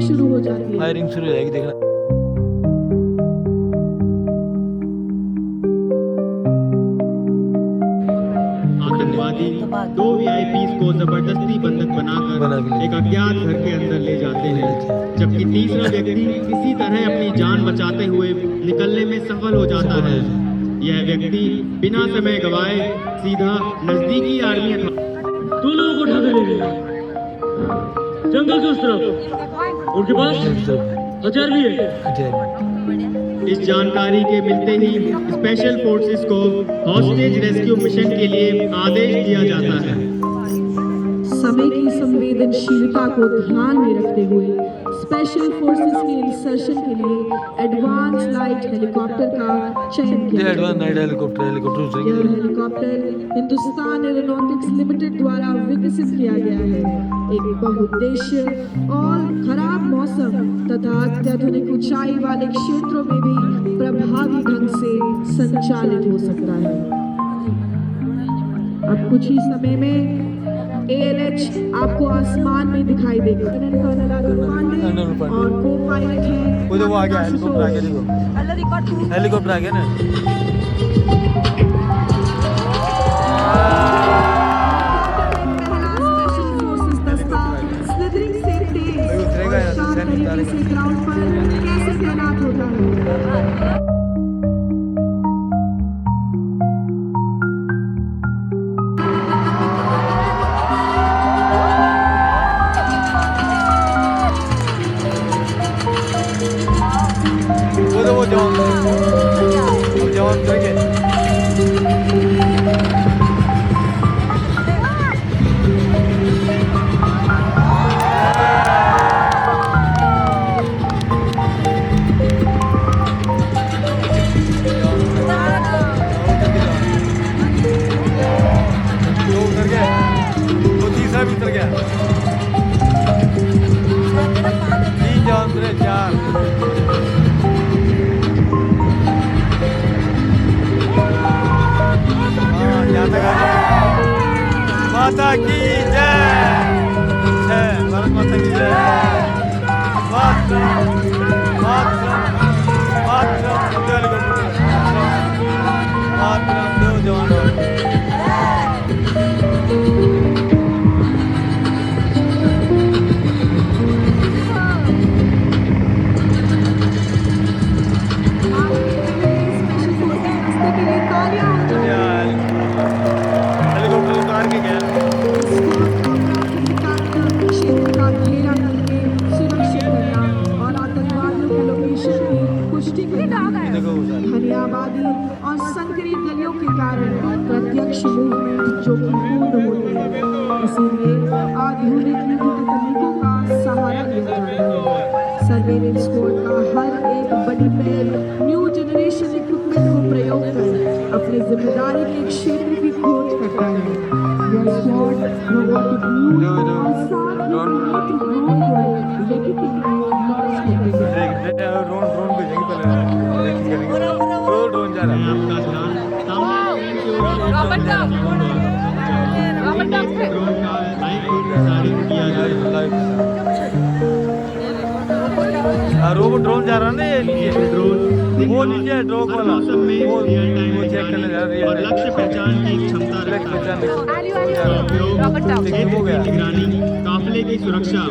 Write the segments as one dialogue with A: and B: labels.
A: Firing शुरू हो जाती है।
B: फायरिंग शुरू हो जाएगी, देखना।
C: आतंकवादी 2 वीआईपीज को जबरदस्ती बंधक बनाकर एक अज्ञात घर के अंदर ले जाते हैं, जबकि तीसरा व्यक्ति किसी तरह अपनी जान बचाते हुए निकलने में सफल हो जाता है। यह व्यक्ति बिना समय गवाए सीधा नजदीकी आर्मी
D: दो लोगों को उठा कर ले गए जंगल की उस तरफ। उनके पास हथियार भी है।
C: इस जानकारी के मिलते ही स्पेशल फोर्सेस को हॉस्टेज रेस्क्यू मिशन के लिए आदेश दिया जाता है।
A: समय की संवेदनशीलता को ध्यान में रखते हुए स्पेशल फोर्सेस के इंसर्शन के लिए एडवांस लाइट हेलीकॉप्टर का चयन किया।
B: एडवांस नाइट हेलीकॉप्टर
A: यह हेलीकॉप्टर हिंदुस्तान एरोनॉटिक्स लिमिटेड द्वारा विकसित किया गया है। एक बहुउद्देश्य और खराब मौसम तथा अत्यधिक ऊंचाई वाले क्षेत्रों में भी प्रभावी ढंग से संचालित हो सकता है। अब कुछ ही समय में ALH आपको आसमान में दिखाई देगा। और को पायलट है
B: वो आ गया, हेलीकॉप्टर आ गया, देखो हेलीकॉप्टर आ गया ना।
A: ग्राउंड पर कैसे तैनात होता है।
B: वो जवान करेंगे। माता की जय, भारत माता की जय। मातरम दो जवानों।
A: धनियाबादी और संकरी गलियों के कारण प्रत्यक्ष मूवमेंट जो कि पूर्ण होती है, इसीलिए आधुनिक युद्ध तकनीकों का सहारा लिया जाता है। सर्वेलेंस कोड का हर एक बड़ी पहल न्यू जनरेशन इक्विपमेंट को प्रयोग कर अपनी जिम्मेदारी के क्षेत्र की खोज करता है। यह स्क्वाड रोबोटिक और साथ ही रोबोटिक ड्रोन को लेके के लिए लॉन्च करते हैं।
B: ड्रोन भेजेंगे पहले, ड्रोन जा रहा है।
C: आपका ध्यान सामने ड्रोन का लाइव प्रसारित किया जाएगा।
B: रोबोट ड्रोन जा रहा है ना, ये
C: ड्रोन
B: वो नीचे ड्रोन वाला
C: वो रियल टाइम में चेक करने और लक्ष्य पहचान की क्षमता रखता है। क्षेत्र की निगरानी, काफिले की सुरक्षा,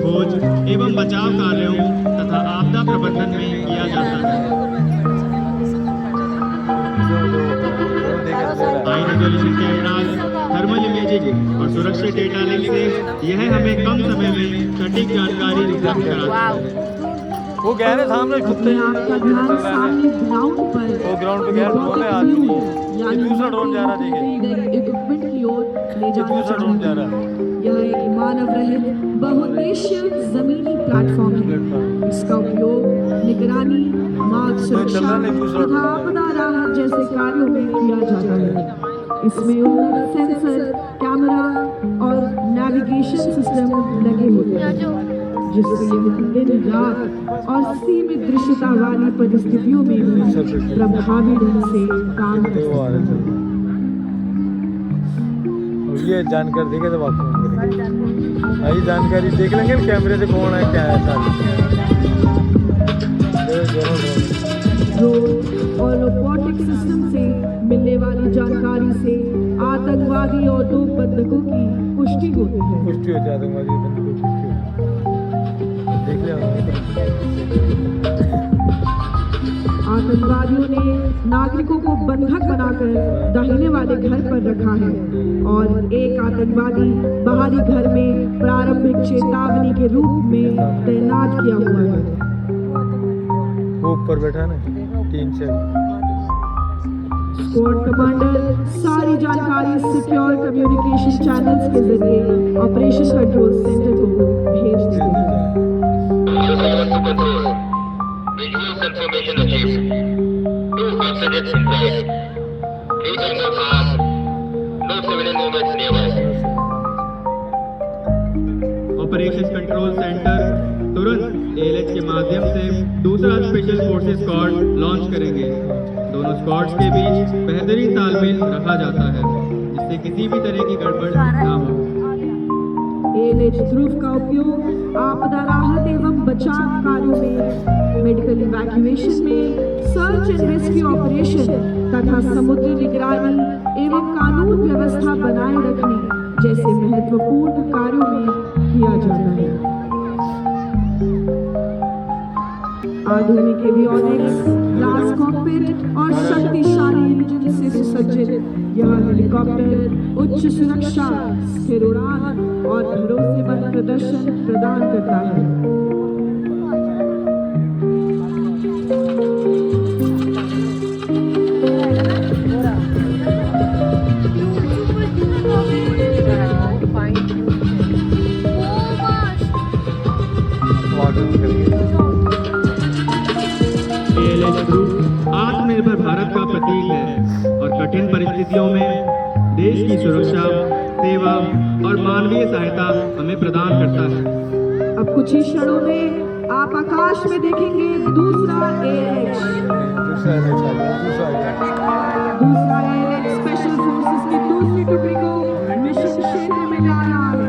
C: खोज एवं बचाव कार्यों तथा आपदा प्रबंधन में किया जाता है। High resolution cameras, thermal imaging और सुरक्षित डेटा लिंक से यह हमें कम समय में सटीक जानकारी उपलब्ध कराता है।
B: वो कह रहे सामने कुत्ते
A: आपका ध्यान सामने ग्राउंड पर
B: वो ग्राउंड पे गया ड्रोन है, आज ये दूसरा ड्रोन जा रहा, देखिए
A: इक्विपमेंट की ओर ले जाना
B: दूसरा ड्रोन जा रहा है।
A: यह एक मानव रहित बहुउद्देश्य जमीनी प्लेटफॉर्म है। इसका उपयोग निगरानी, मार्ग सुरक्षा तथा आपदा राहत जैसे कार्यों में किया जाता है। इसमें उन्नत सेंसर, कैमरा और नेविगेशन सिस्टम लगे होते हैं, जिससे यह दिन रात और सीमित दृश्यता वाली परिस्थितियों में भी प्रभावी ढंग से काम करता है।
B: ये जानकर देखे तो आपको भाई जानकारी देख लेंगे ना कैमरे से कौन है क्या है सारी।
A: ड्रोन और रोबोटिक सिस्टम से मिलने वाली जानकारी से आतंकवादी और 2 बंधकों की पुष्टि होती है।
B: पुष्टि हो जाए आतंकवादी बंदी को पुष्टि देख लिया।
A: आतंकवादियों ने नागरिकों को बंधक बनाकर दाहिने वाले घर पर रखा है और एक आतंकवादी बाहरी घर में प्रारंभिक चेतावनी के रूप में तैनात किया हुआ है।
B: वो ऊपर बैठा है ना 3 से।
A: स्क्वाड कमांडर सारी जानकारी सिक्योर कम्युनिकेशन चैनल्स के जरिए ऑपरेशन कंट्रोल सेंटर को भेज देते हैं।
E: Visual confirmation achieved. 2 hostages in place. Leaving no fast. No civilian movements nearby.
C: Operation control centre तुरंत एएलएच के माध्यम से दूसरा स्पेशल फोर्सेस स्क्वाड लॉन्च करेंगे। दोनों स्क्वाड्स के बीच बेहतरीन तालमेल रखा जाता है जिससे किसी भी तरह की गड़बड़ ना हो।
A: एएलएच ध्रुव का उपयोग आपदा राहत एवं बचाव कार्यों में, मेडिकल इवैक्यूएशन में, सर्च एंड रेस्क्यू ऑपरेशन तथा समुद्री निगरानी एवं कानून व्यवस्था बनाए रखने जैसे महत्वपूर्ण कार्यों में किया जाता है। आधुनिक एवियोनिक्स, ग्लास कॉकपिट और शक्तिशाली इंजन से सुसज्जित यह हेलीकॉप्टर उच्च सुरक्षा, स्थिर उड़ान और भरोसेमंद प्रदर्शन प्रदान करता है।
C: एएलएच ग्रुप आत्मनिर्भर भारत का प्रतीक है और कठिन परिस्थितियों में देश की सुरक्षा, सेवा और मानवीय सहायता हमें प्रदान करता है।
A: अब कुछ ही क्षणों में आप आकाश में देखेंगे दूसरा एएलएच स्पेशल फोर्सेस की दूसरी टुकड़ी को मिशन क्षेत्र में लाया है।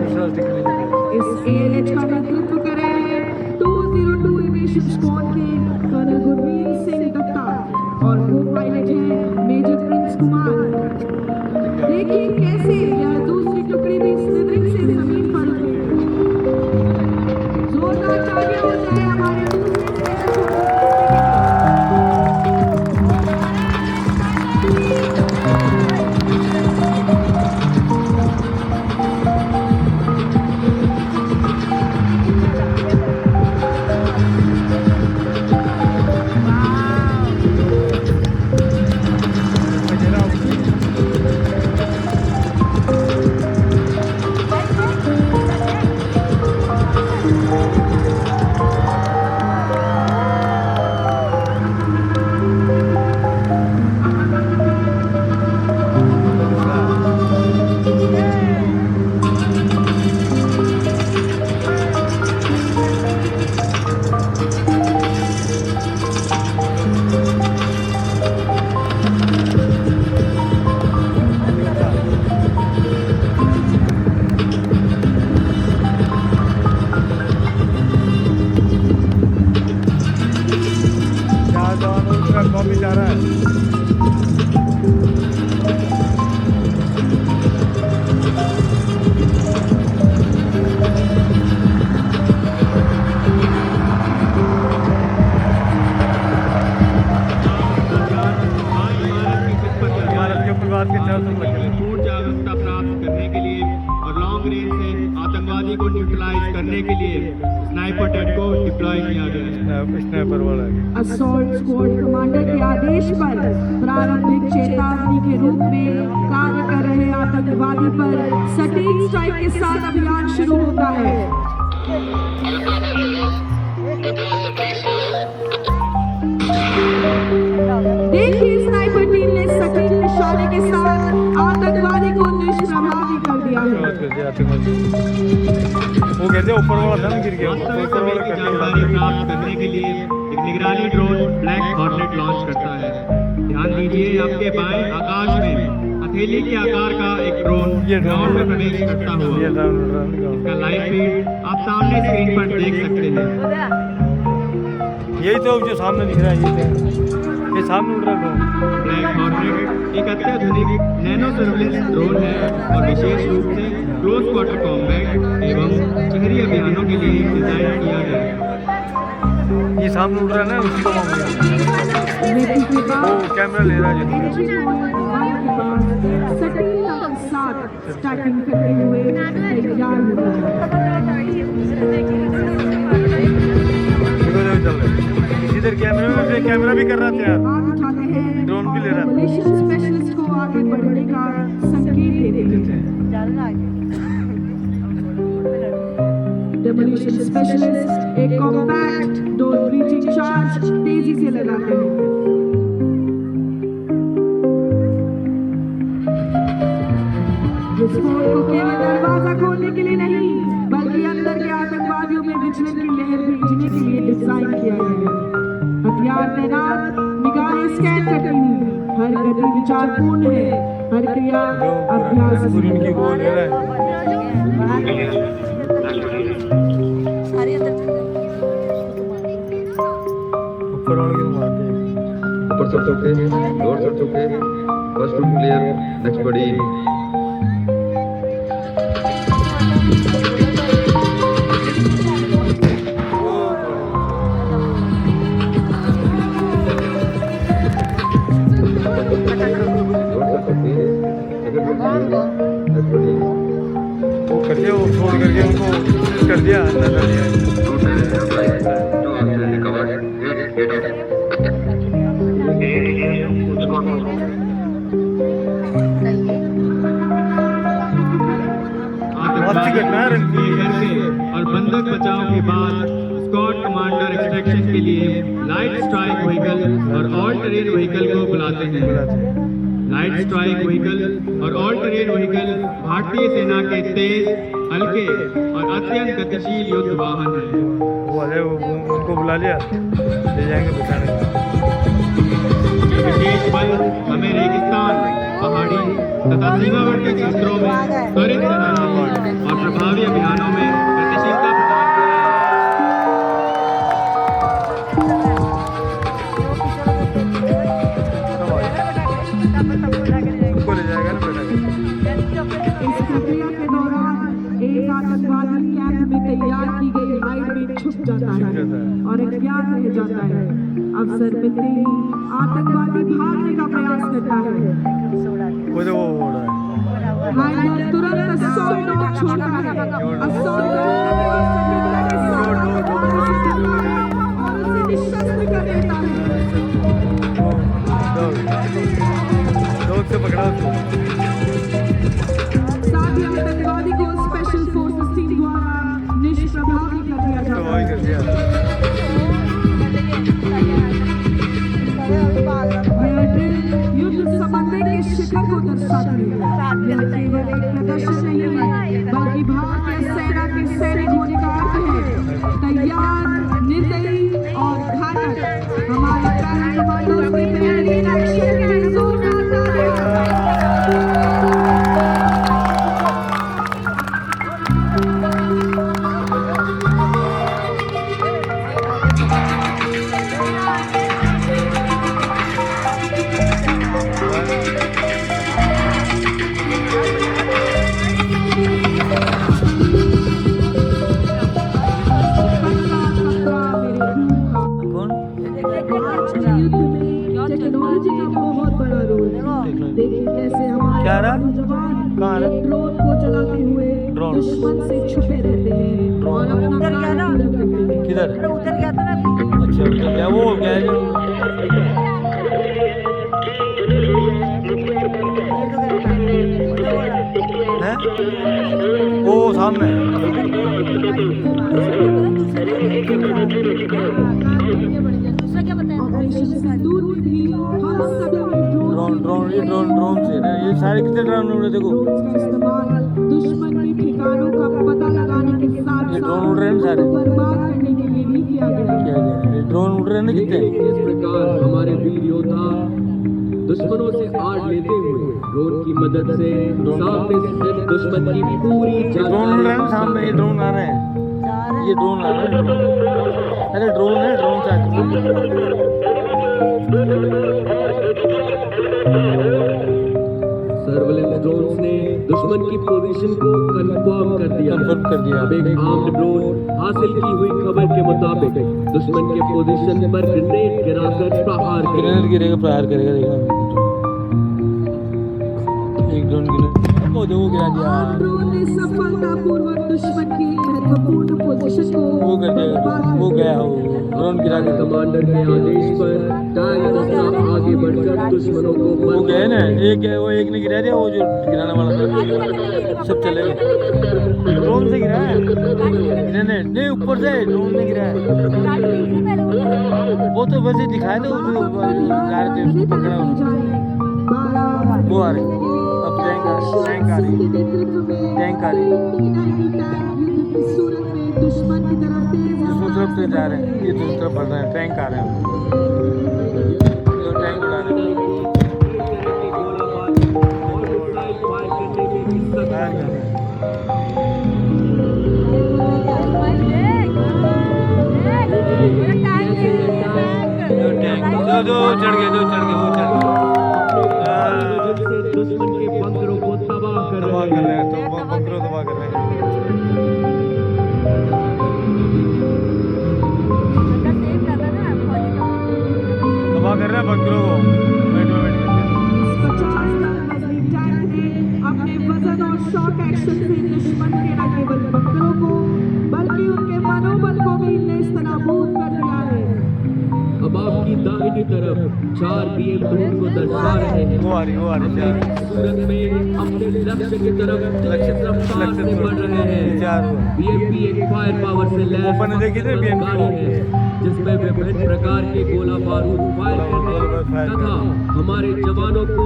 A: इस एएलएच का नेतृत्व कर रहे हैं 202 एविएशन स्क्वाड के कर्नल गुरवीर सिंह दत्ता और को पायलट हैं मेजर प्रिंस कुमार। देखिए कैसे यह दूसरी टुकड़ी भी स्लिदरिंग से जमीन पर उतरी। जोरदार तालियां हो जाए हमारे दूसरे स्पेशल
B: कॉपी जा रहा है।
C: पूर्ण जागरूकता प्राप्त करने के लिए और लॉन्ग रेंज से आतंकवादी को न्यूट्रलाइज करने के लिए स्नाइपर टेट को डिप्लॉय किया गया है।
B: स्नाइपर वाला
A: असॉल्ट स्क्वाड कमांडर के आदेश पर प्रारंभिक चेतावनी के रूप में कार्य कर रहे आतंकवादी पर सटीक स्ट्राइक के साथ अभियान शुरू होता है। देखिए स्नाइपर टीम ने सटीक निशाने के साथ आतंकवादी को निष्प्रभावी कर दिया है।
B: वो कहते हैं ऊपर वाला था ना गिर गया।
C: वास्तविक समय की जानकारी प्राप्त करने के लिए एक निगरानी ड्रोन ब्लैक हॉर्नेट लॉन्च करता है। ध्यान दीजिए आपके बाएं आकाश में हथेली के आकार का एक ड्रोन ग्राउंड में प्रवेश करता हुआ। इसका लाइव फीड आप सामने स्क्रीन पर देख सकते हैं।
B: यही तो जो सामने दिख रहा है, ये सामने उड़ रहा है।
C: ब्लैक हॉर्नेट एक अत्याधुनिक नैनो सर्विलेंस ड्रोन है और विशेष रूप से क्लोज क्वार्टर कॉम्बैट एवं शहरी अभियानों के लिए डिजाइन किया गया है।
B: ये सामने उड़ रहा है ना, उसको वो कैमरा ले रहा है।
A: सटीकता के साथ स्टार्टिंग करते हुए तैयार होता है।
B: इधर कैमरा भी कर रहा था यार,
A: हाथ उठाते हैं,
B: ड्रोन भी ले रहा है।
A: डेमोलिशन स्पेशलिस्ट को आगे बढ़ने का संकेत देते हैं। डेमोलिशन स्पेशलिस्ट एक कॉम्पैक्ट डोर ब्रीचिंग चार्ज तेजी से लगाते हैं। विस्फोट को केवल दरवाजा खोलने के लिए नहीं, बल्कि अंदर के आतंकवादियों में विचलन की लहर भेजने के लिए डिजाइन किया गया है। हथियार तैनात, निगाहें स्कैन करती हैं, हर गति विचारपूर्ण है, हर क्रिया अभ्यास
B: की वो ले रहा है। ऊपर वाले को मारते हैं।
F: ऊपर सब चौके, लोअर सब चौके, फर्स्ट रूम क्लियर, नेक्स्ट बड़ी।
B: वो करके वो छोड़ करके उनको कर दिया, अंदर कर दिया।
C: और बंधक बचाव के बाद स्क्वाड कमांडर एक्सट्रैक्शन के लिए लाइट स्ट्राइक व्हीकल और ऑल टेरेन व्हीकल को बुलाते हैं। लाइट स्ट्राइक व्हीकल और ऑल टेरेन व्हीकल भारतीय सेना के तेज, हल्के और अत्यंत गतिशील युद्ध वाहन हैं।
B: वो वाले उनको बुला लिया, ले जाएंगे बचाने।
C: ये विशेष बल हमें रेगिस्तान, पहाड़ी तथा सीमावर्ती क्षेत्रों में त्वरित तैनाती और प्रभावी अभियानों में गतिशीलता प्रदान
B: उनको ले जाएगा ना बेटा।
A: इस प्रक्रिया के दौरान एक आतंकवादी कैंप में तैयार की गई लाइट में छुप जाता है और अज्ञात रह जाता है। अवसर मिलते ही आतंकवादी भागने का प्रयास करता है।
B: वो तो वो हो रहा है।
A: हाइडर तुरंत असॉल्ट डॉग छोड़ता है। असॉल्ट डॉग और उसे निशस्त्र कर देता है।
B: डॉग से पकड़ा उसको।
A: साथ ही आतंकवादी को स्पेशल फोर्सेस टीम द्वारा निष्प्रभावी कर दिया
B: तो
A: जाता
B: वही
A: है।
B: कर दिया।
A: यह ड्रिल युद्ध समन्वय के शिखर को दर्शाती है। यह केवल एक प्रदर्शन नहीं है, बल्कि भारतीय सेना के सैनिक होने का अर्थ है तैयार, निर्दयी और घातक। हमारे पैरा कमांडोज की बेहतरीन एक्शन के जोर आता है। टेक्नोलॉजी का बहुत बड़ा रोल है। देखिए कैसे हमारे
B: क्या रहा?
A: जवान
B: कहाँ रहा?
A: ड्रोन को चलाते हुए
B: ड्रोन।
A: दुश्मन से छुपे रहते हैं और अपना काम पूरा करते हैं।
B: किधर?
G: उतर गया था ना।
B: अच्छा उधर क्या वो हो गया है जो है? वो सामने
G: दूसरा क्या बताया?
A: ऑपरेशन सिंदूर में भी हम सभी
B: ड्रोन से ना, ये सारे कितने ड्रोन उड़ रहे देखो।
A: ड्रोन का इस्तेमाल दुश्मन के ठिकानों का पता लगाने के साथ
B: ये ड्रोन उड़ रहे हैं सारे।
A: बर्बाद करने के लिए भी किया गया है।
B: ये ड्रोन उड़ रहे हैं ना कितने।
H: इस प्रकार हमारे वीर योद्धा दुश्मनों से आड़ लेते हुए ड्रोन की मदद से सामने स्थित दुश्मन की पूरी
B: ड्रोन उड़ रहे हैं सामने, ये ड्रोन आ रहे हैं, ये ड्रोन आ रहे हैं, अरे ड्रोन है, ड्रोन से
H: सर्वेलेंस ड्रोन्स ने दुश्मन की पोजीशन को कंफर्म कर दिया। अब एक आर्म्ड ड्रोन हासिल की हुई खबर के मुताबिक दुश्मन के पोजीशन पर ग्रेनेड गिराकर प्रहार
B: गिरेगा, प्रहार करेगा, देखना एक ड्रोन गिरा, वो दो गिरा दिया,
A: ड्रोन ने सफलतापूर्वक दुश्मन की महत्वपूर्ण पोजीशन को
B: वो कर दिया, वो गया, वो ड्रोन गिरा के
H: कमांडर के आदेश पर टैंक दस्ता आगे बढ़कर दुश्मनों को
B: वो गए ना, एक है, वो एक ने गिरा दिया, वो जो गिराने वाला था सब चले गए, ड्रोन से गिरा है, ग्रेनेड नहीं, ऊपर से ड्रोन ने गिरा है, वो तो वैसे दिखाए थे, वो जो जा रहे थे उसको पकड़ा, वो आ रहे, अब टैंक आ रही, टैंक आ रही,
A: दुश्मन की तरफ तेज
B: दूसरी तरफ से जा रहे हैं, ये दूसरी तरफ बढ़ रहे हैं, टैंक आ रहे हैं, ये टैंक उड़ा रहे हैं, दो चढ़ गए, वो चढ़ गए,
H: दुश्मन के बंकरों को तबाह कर
B: दबा कर रहे हैं, तो बंकरों दबा कर रहे हैं, दबा कर रहे हैं बंकरों को, वेट में वेट
A: अपने वजन और शॉट एक्शन से दुश्मन के न केवल बंकरों को बल्कि उनके मनोबल को भी नेस्तनाबूद कर दिया है।
H: अब आपकी दाहिनी तरफ 4 BM ड्रोन को दर्शा रहे हैं।
B: वो आ रही,
H: सूरत में अपने लक्ष्य की तरफ रफ्तार से बढ़ रहे हैं। BMP एक फायर पावर से लैस गाड़ी है जिसमें विभिन्न प्रकार के गोला बारूद फायर करने तथा हमारे जवानों को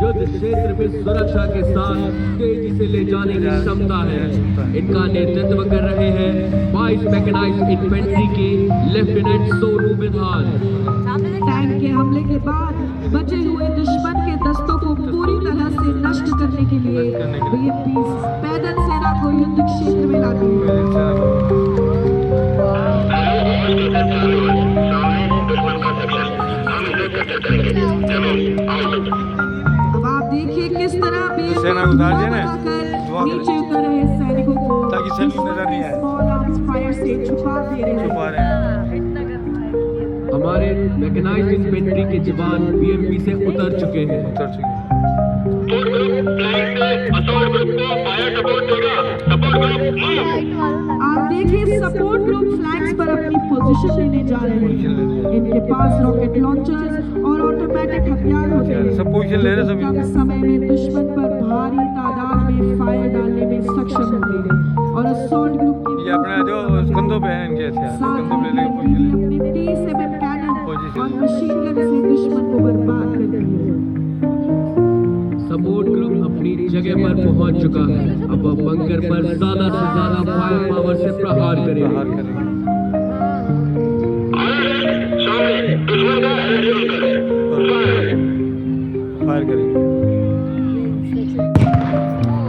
H: युद्ध क्षेत्र में सुरक्षा के साथ तेजी से ले जाने की क्षमता है। इनका नेतृत्व कर रहे हैं 22 मैकेनाइज्ड इन्फेंट्री के लेफ्टिनेंट सोनू विधान।
A: टैंक के हमले के बाद बचे हुए दुश्मन के दस्तों को पूरी तरह से नष्ट करने के लिए BMP पैदल सेना को युद्ध क्षेत्र में लाती है। अब आप देखिए किस तरह
B: सेना को उतार दिया ना,
A: नीचे उतर रहे सैनिकों को
B: ताकि सैनिक नजर नहीं आए,
A: फायर से छुपा दे रहे हैं।
H: हमारे मैकेनाइज्ड इन्फेंट्री के जवान BMP से उतर चुके हैं।
A: आप देखिए सपोर्ट ग्रुप फ्लैंक्स पर अपनी पोजीशन लेने जा रहे हैं। इनके पास रॉकेट लॉन्चर्स और ऑटोमेटिक हथियार होते हैं।
B: सब पोजीशन ले रहे सभी,
A: कम समय में दुश्मन पर भारी तादाद में फायर डालने में सक्षम होंगे और असॉल्ट ग्रुप की
B: ये अपना जो कंधों पे है इनके हथियार, कंधों पे लेके पोजीशन ले,
A: अपने 30 mm कैनन और मशीन गन से दुश्मन को बर्बाद कर दिया।
H: सपोर्ट ग्रुप अपनी जगह पर पहुंच चुका है। अब वह बंकर पर ज्यादा से ज्यादा फायर पावर से प्रहार करेगा।
B: फायर करेंगे,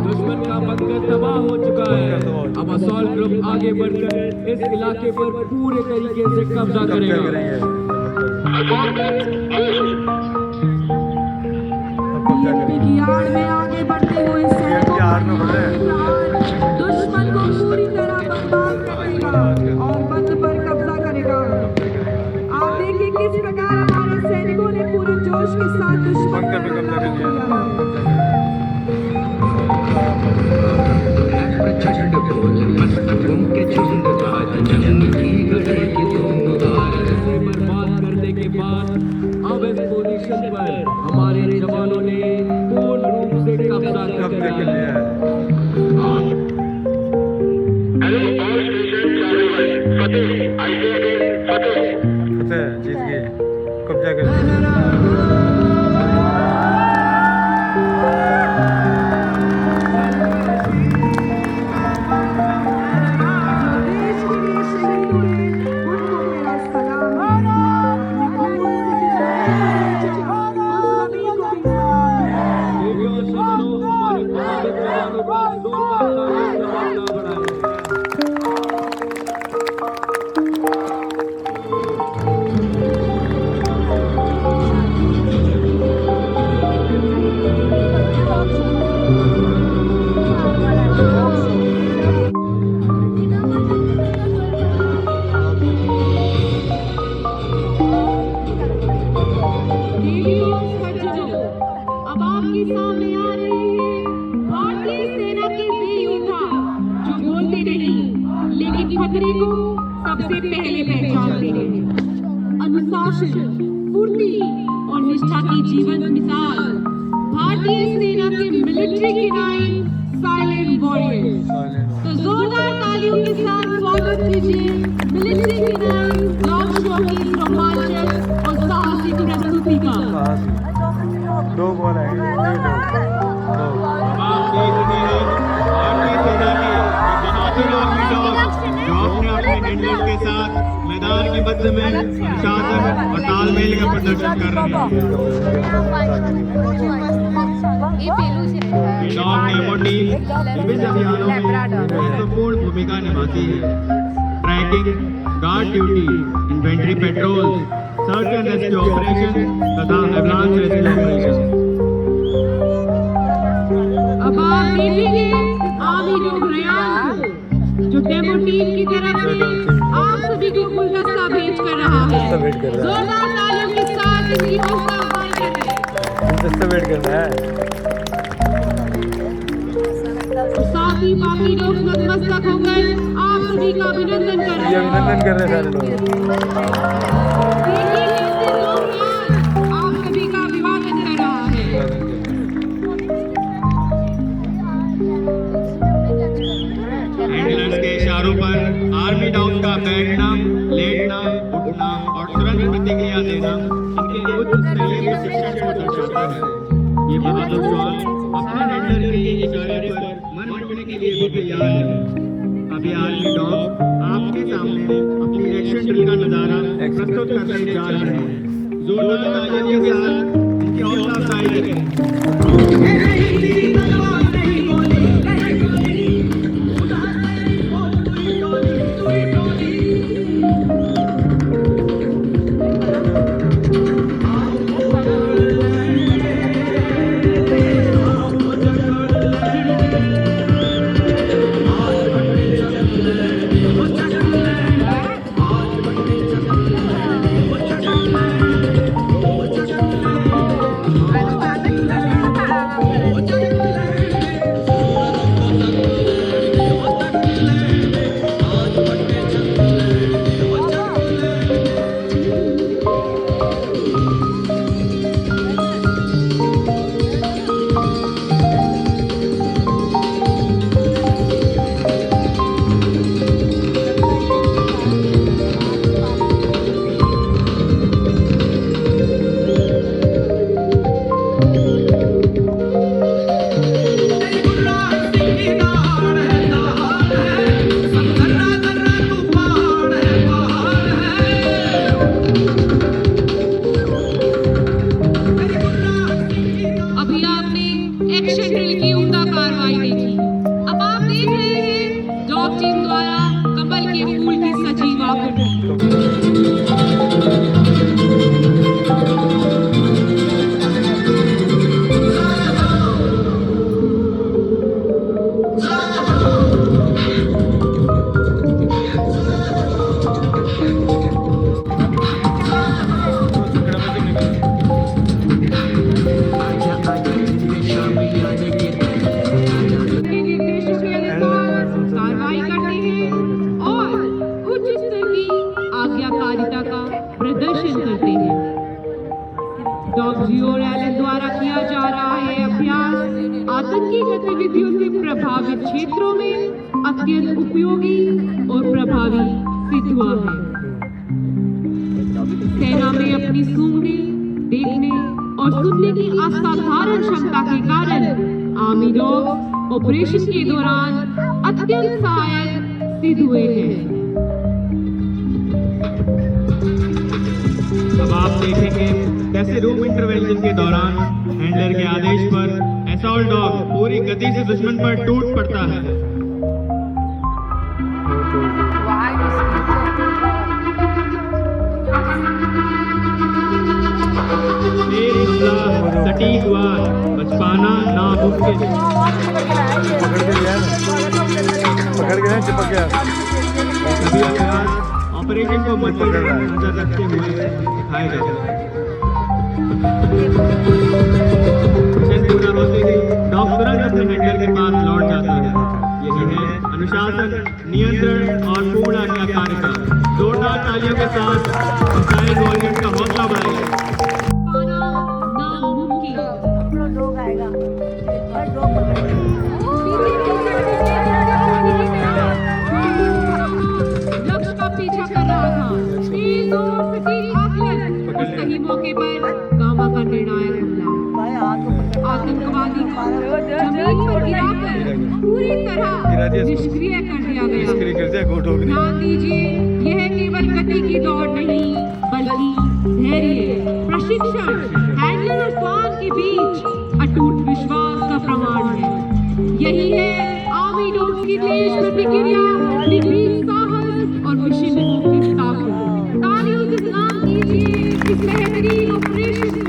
H: दुश्मन का बंकर तबाह हो चुका है। अब असॉल्ट ग्रुप आगे बढ़कर इस इलाके पर पूरे तरीके से कब्जा करेगा।
A: यार्ड में आगे बढ़ते हुए दुश्मन को पूरी तरह बर्बाद करेगा और बंद पर कब्जा करेगा। आप देखिए किस प्रकार हमारे सैनिकों ने पूरे जोश के साथ दुश्मन पर कब्जा कर लिया। बर्बाद करने के बाद अब इस पोजीशन पर हमारे जवानों ने पूर्ण रूप से कब्जा कर लिया है।
H: जवानों का जोरदार तालियों से हौसला बढ़ाएं।
A: देवियों सज्जनों, अब आपके सामने आ रहे हैं भारतीय सेना के वे योद्धा जो बोलते नहीं लेकिन खतरे को सबसे पहले पहचानते हैं। अनुशासन, फुर्ती और निष्ठा की जीवंत मिसाल भारतीय सेना के मिलिट्री किनाइन साइलेंट वॉरियर्स। तो जोरदार तालियों के साथ स्वागत कीजिए मिलिट्री किनाइन डॉग शो की रोमांचक और साहसिक प्रस्तुति का।
B: दो बॉल है
C: आप देख रहे हैं भारतीय सेना के बहादुर आर्मी डॉग जो अपने अपने हैंडलर्स के साथ मैदान की मध्य में अनुशासन और तालमेल का प्रदर्शन कर रहे हैं। डॉग डेमो टीम विभिन्न अभियानों में महत्वपूर्ण भूमिका निभाती है। Tracking, guard duty, inventory patrol, search and rescue operation तथा एवलांच रेस्क्यू ऑपरेशन।
A: अब आप देखेंगे आर्मी डॉग रेयान को, जो डेमो टीम की तरफ से आप सभी को गुलदस्ता भेंट कर रहा है। जोरदार तालियों के साथ इसकी हौसला अफजाई करें।
B: वेट करना है।
A: और साथ ही बाकी लोग नतमस्तक होकर आप सभी का अभिनंदन कर रहे हैं।
B: अभिनंदन कर रहे हैं सारे लोग।
A: देखिए कैसे लोग आप सभी का अभिवादन कर रहा है।
C: हैंडलर्स के इशारों पर आर्मी डॉग का बैठना, लेटना, उठना और तुरंत प्रतिक्रिया देना इनके उच्च स्तरीय प्रशिक्षण को दर्शाता है। ये बहादुर जवान अपने हैंडलर के इशारे पर मन मोड़ने के लिए भी तैयार है। अभी आर्मी डॉग आपके सामने अपनी एक्शन ड्रिल का नजारा प्रस्तुत करने जा रहे हैं। जोरदार तालियों के साथ इनकी हौसला अफजाई करें।
A: आतंकी गतिविधियों से प्रभावित क्षेत्रों में अत्यंत उपयोगी और प्रभावी सिद्ध हुआ है। सेना में अपनी सूंघने, देखने और सुनने की असाधारण क्षमता के कारण आर्मी डॉग ऑपरेशन के दौरान अत्यंत सहायक सिद्ध हुए हैं।
C: अब आप देखेंगे कैसे रूम इंटरवेंशन के दौरान हैंडलर के आदेश पर असॉल्ट डॉग पूरी गति से दुश्मन पर टूट पड़ता है। तेज हमला, सटीक वार, बच पाना नामुमकिन।
B: पकड़ के नहीं चिपक गया।
C: सभी अभ्यास ऑपरेशन को मद्देनजर रखते हुए दिखाए जाते हैं। मिशन पूरा होते ही डॉग तुरंत अपने हैंडल के पास लौट जाता है। यही है अनुशासन, नियंत्रण और पूर्ण आज्ञाकारिता। जोरदार तालियों के साथ साइन वॉरियर का हौसला बढ़ाएगा।
G: डॉग आएगा और डॉग पकड़ेगा।
A: लक्ष्य का पीछा कर रहा था। तेज और सटीक आकलन और सही मौके पर कामा का निर्णायक हमला। आतंकवादी को जमीन पर गिराकर पूरी तरह निष्क्रिय कर दिया गया। ध्यान दीजिए, यह केवल गति की दौड़ नहीं बल्कि धैर्य, प्रशिक्षण, हैंडलर और स्वान के बीच अटूट विश्वास का प्रमाण है। यही है आर्मी डॉग्स की तेज प्रतिक्रिया, निर्भीक साहस और मिशन की ताकत। तालियों से सलाम कीजिए इस बेहतरीन ऑपरेशन को।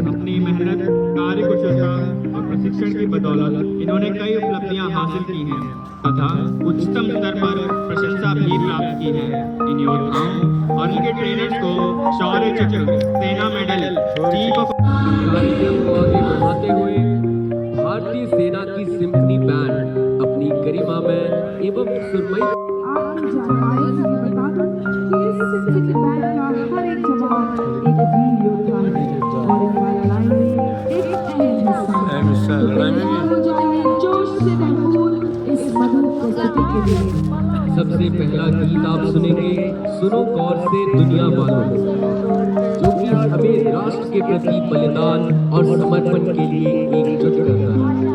C: अपनी मेहनत, कार्यकुशलता और प्रशिक्षण की बदौलत इन्होंने कई उपलब्धियां हासिल की हैं तथा उच्चतम स्तर पर प्रशंसा भी प्राप्त की है। इन योद्धाओं और इनके ट्रेनर्स को शौर्य चक्र, सेना मेडल, चीफ ऑफ
H: कार्यक्रम को आगे बढ़ाते हुए भारतीय सेना की सिम्फनी बैंड अपनी गरिमा में एवं सुरमई
A: आपकी जानकारी ये बता दूं कि इस सिम्फनी बैंड का हर एक जवान एक वीर योद्धा है और इनका लड़ाई में एक अहम हिस्सा है।
B: लड़ाई में भी
A: हो जाइए जोश से भरपूर इस मधुर प्रस्तुति के लिए।
H: सबसे पहला गीत आप सुनेंगे, सुनो गौर से दुनिया वालों, जो कि हमें राष्ट्र के प्रति बलिदान और समर्पण के लिए एकजुट करता है।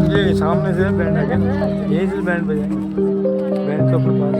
B: ये सामने से बैंड आ गया, यही से बैंड बजाएंगे। बैंड का प्रकाश